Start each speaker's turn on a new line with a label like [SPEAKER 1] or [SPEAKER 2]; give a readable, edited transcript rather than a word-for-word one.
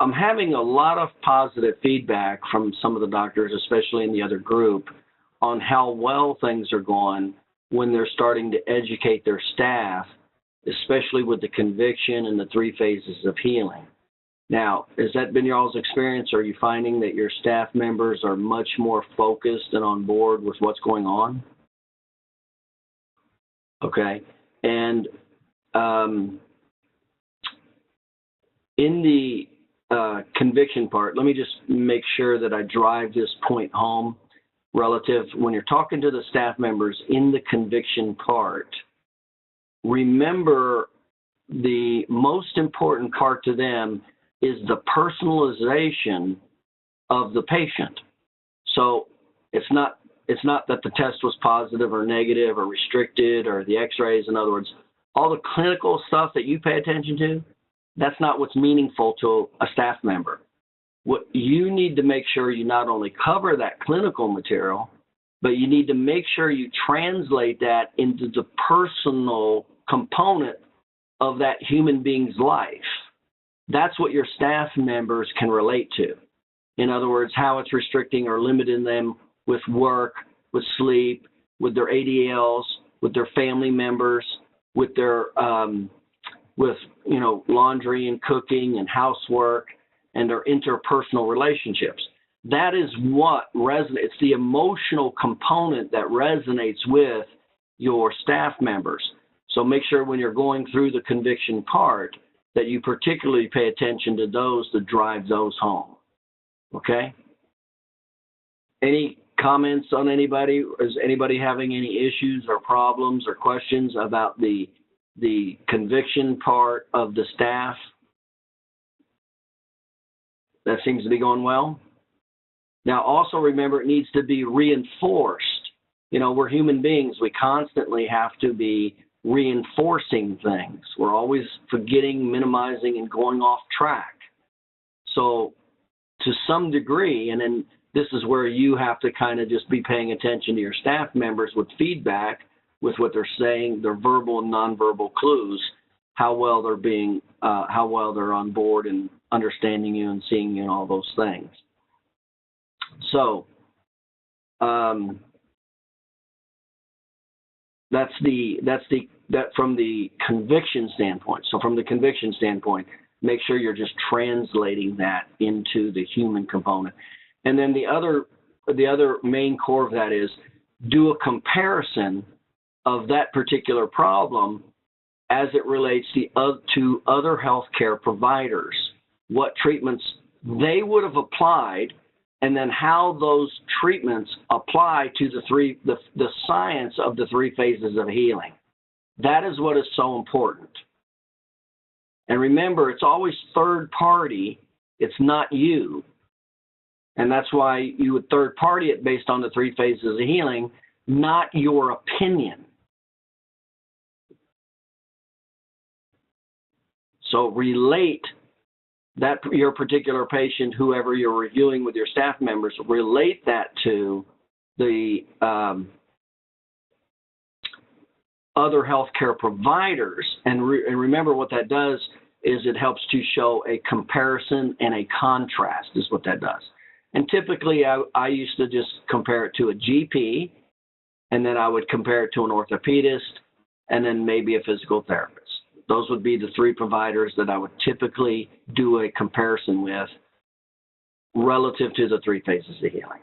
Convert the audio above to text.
[SPEAKER 1] I'm having a lot of positive feedback from some of the doctors, especially in the other group, on how well things are going when they're starting to educate their staff, especially with the conviction and the 3 phases of healing. Now, has that been y'all's experience? Are you finding that your staff members are much more focused and on board with what's going on? Okay. And in the conviction part, let me just make sure that I drive this point home relative. When you're talking to the staff members in the conviction part, remember the most important part to them is the personalization of the patient. So it's not that the test was positive or negative or restricted or the x-rays. In other words, all the clinical stuff that you pay attention to, that's not what's meaningful to a staff member. What you need to make sure you not only cover that clinical material, but you need to make sure you translate that into the personal component of that human being's life. That's what your staff members can relate to. In other words, how it's restricting or limiting them with work, with sleep, with their ADLs, with their family members, with their laundry and cooking and housework and their interpersonal relationships. That is what resonates. It's the emotional component that resonates with your staff members. So make sure when you're going through the conviction part that you particularly pay attention to those that drive those home. Okay? Any comments on anybody? Is anybody having any issues or problems or questions about the conviction part of the staff? That seems to be going well. Now, also remember, it needs to be reinforced. You know, we're human beings. We constantly have to be reinforcing things. We're always forgetting, minimizing, and going off track. So to some degree, and then this is where you have to kind of just be paying attention to your staff members with feedback, with what they're saying, their verbal and nonverbal clues, how well they're on board and understanding you and seeing you and all those things. So that's from the conviction standpoint. So from the conviction standpoint, make sure you're just translating that into the human component. And then the other main core of that is do a comparison of that particular problem as it relates to other healthcare providers, what treatments they would have applied, and then how those treatments apply to the science of the 3 phases of healing. That is what is so important. And remember, it's always third party. It's not you. And that's why you would third party it based on the 3 phases of healing, not your opinion. So relate that your particular patient, whoever you're reviewing with your staff members, relate that to the other healthcare providers. And remember what that does is it helps to show a comparison and a contrast is what that does. And typically I used to just compare it to a GP, and then I would compare it to an orthopedist, and then maybe a physical therapist. Those would be the 3 providers that I would typically do a comparison with relative to the 3 phases of healing.